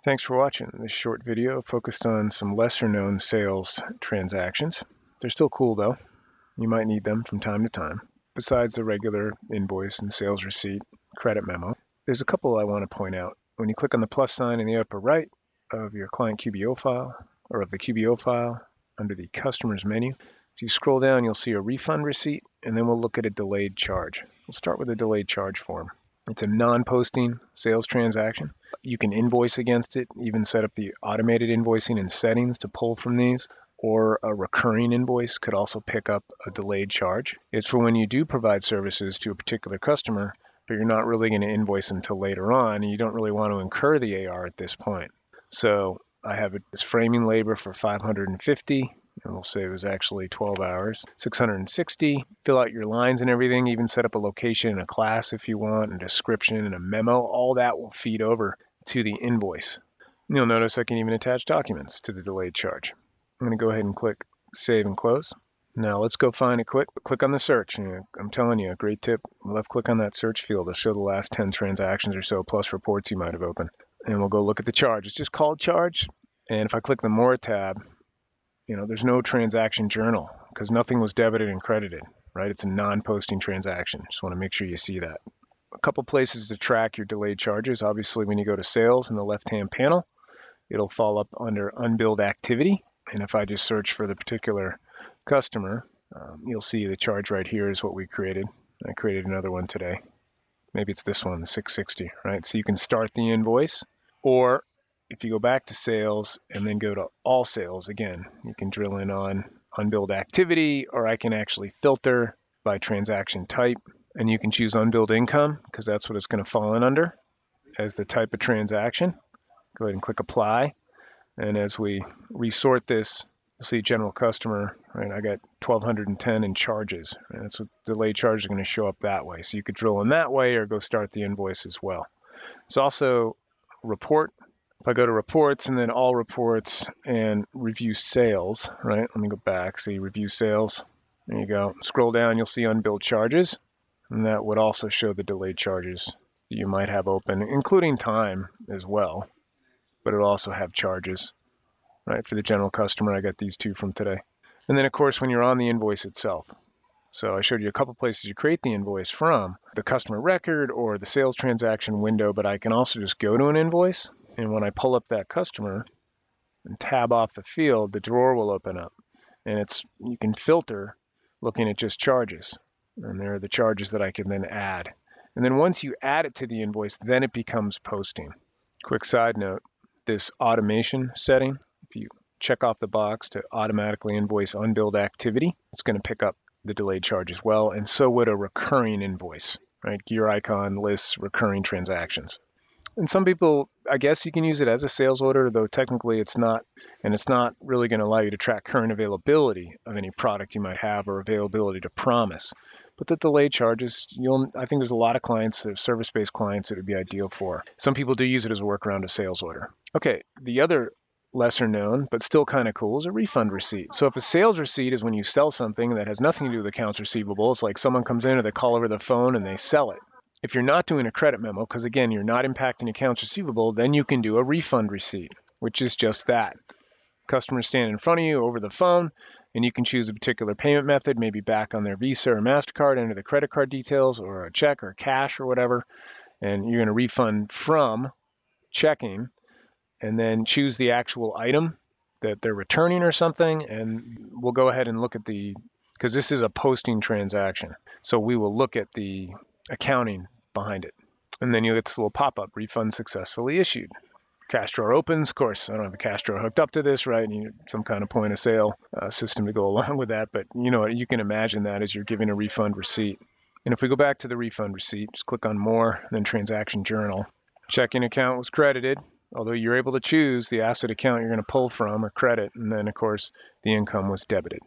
Thanks for watching. This short video focused on some lesser known sales transactions. They're still cool though. You might need them from time to time. Besides the regular invoice and sales receipt, credit memo, there's a couple I want to point out. When you click on the plus sign in the upper right of your client QBO file, or of the QBO file under the customers menu, if you scroll down, you'll see a refund receipt, and then we'll look at a delayed charge. We'll start with a delayed charge form. It's a non-posting sales transaction. You can invoice against it, even set up the automated invoicing and settings to pull from these, or a recurring invoice could also pick up a delayed charge. It's for when you do provide services to a particular customer, but you're not really going to invoice until later on, and you don't really want to incur the AR at this point. So I have this framing labor for 550. And we'll say it was actually 12 hours, 660. Fill out your lines and everything, even set up a location and a class if you want, a description and a memo. All that will feed over to the invoice. And you'll notice I can even attach documents to the delayed charge. I'm going to go ahead and click Save and Close. Now let's go find it quick. Click on the search. I'm telling you, a great tip. Left click on that search field. It'll show the last 10 transactions or so, plus reports you might have opened. And we'll go look at the charge. It's just called charge. And if I click the More tab, there's no transaction journal because nothing was debited and credited, right? It's a non-posting transaction. Just want to make sure you see that. A couple places to track your delayed charges. Obviously, when you go to sales in the left-hand panel, it'll fall up under unbilled activity. And if I just search for the particular customer, you'll see the charge right here is what we created. I created another one today. Maybe it's this one, the 660, right? So you can start the invoice, or if you go back to sales and then go to all sales, again, you can drill in on unbilled activity, or I can actually filter by transaction type, and you can choose unbilled income because that's what it's going to fall in under as the type of transaction. Go ahead and click apply. And as we resort this, you'll see general customer, right? I got 1,210 in charges. And that's what delayed charges are going to show up that way. So you could drill in that way or go start the invoice as well. It's also report. If I go to reports and then all reports and review sales, right? Let me go back, see review sales. There you go. Scroll down, you'll see unbilled charges. And that would also show the delayed charges that you might have open, including time as well. But it'll also have charges, right? For the general customer, I got these two from today. And then of course, when you're on the invoice itself. So I showed you a couple places you create the invoice from, the customer record or the sales transaction window, but I can also just go to an invoice. And when I pull up that customer and tab off the field, the drawer will open up. And you can filter looking at just charges. And there are the charges that I can then add. And then once you add it to the invoice, then it becomes posting. Quick side note, this automation setting, if you check off the box to automatically invoice unbilled activity, it's going to pick up the delayed charge as well. And so would a recurring invoice, right? Gear icon lists recurring transactions. And some people, I guess you can use it as a sales order, though technically it's not, and it's not really going to allow you to track current availability of any product you might have or availability to promise. But the delayed charges, I think there's a lot of clients, service-based clients, that would be ideal for. Some people do use it as a workaround to sales order. Okay, the other lesser known, but still kind of cool, is a refund receipt. So if a sales receipt is when you sell something that has nothing to do with accounts receivable, it's like someone comes in or they call over the phone and they sell it. If you're not doing a credit memo, because again, you're not impacting accounts receivable, then you can do a refund receipt, which is just that. Customers stand in front of you over the phone, and you can choose a particular payment method, maybe back on their Visa or MasterCard, enter the credit card details, or a check or cash or whatever, and you're going to refund from checking, and then choose the actual item that they're returning or something, and we'll go ahead and look at because this is a posting transaction, so we will look at the accounting behind it. And then you'll get this little pop-up, refund successfully issued. Cash drawer opens. Of course, I don't have a cash drawer hooked up to this, right? You need some kind of point of sale system to go along with that. But you can imagine that as you're giving a refund receipt. And if we go back to the refund receipt, just click on More, then Transaction Journal. Checking account was credited, although you're able to choose the asset account you're going to pull from or credit. And then, of course, the income was debited.